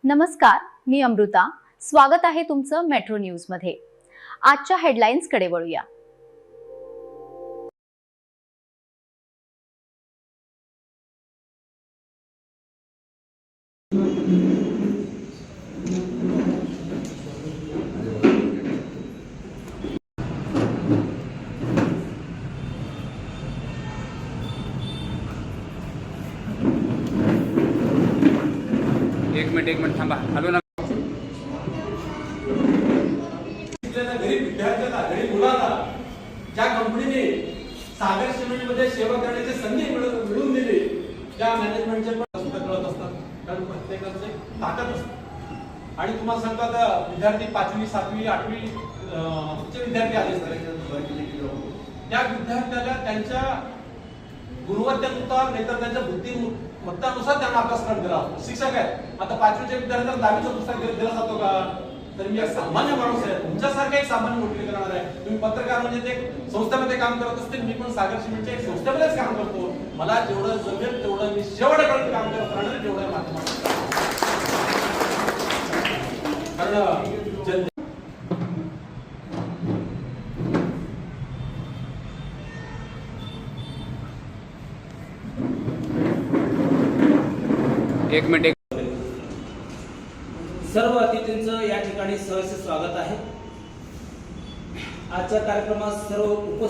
नमस्कार, मी अमृता. स्वागत आहे तुमचं मेट्रो न्यूज मध्ये. आजच्या हेडलाईन्स कडे वळूया. एक मिनिट थांबा. हॅलो ना. गरीब विद्यार्थ्यांना, गरीब मुलांना ज्या कंपनीने सागर सिमेंटमध्ये सेवा करण्याची संधी मिळवून दिली, त्या मॅनेजमेंटचे पण कळत असतात, कारण प्रत्येकाचे ताकद असते. आणि तुम्हाला सांगतात विद्यार्थी 5वी 7वी 8वी चे विद्यार्थी आले, त्या विद्यार्थ्याला त्यांच्या गुणवत्तेनुसार नाही तर त्यांच्या बुद्धिमत्तानुसार त्यांना अभ्यासक्रम दिला जातो. शिक्षक आहेत, आता 5वीच्या विद्यार्थ्यांना 10वीचं पुस्तक दिला जातो का? तर मी एक सामान्य माणूस आहे, तुमच्यासारखा एक सामान्य नोकरी करणार आहे. तुम्ही पत्रकार म्हणजे ते संस्थेमध्ये काम करत असतील, मी पण सागर सिमेंटच्या एक संस्थेमध्येच काम करतो. मला जेवढं जमेल तेवढं मी शेवटपर्यंत काम करत राहणार, जेवढं माध्यमात. कारण एक मिनिट. सर्व अतिथींचं या ठिकाणी सहर्ष स्वागत आहे. आजच्या कार्यक्रमात सर्व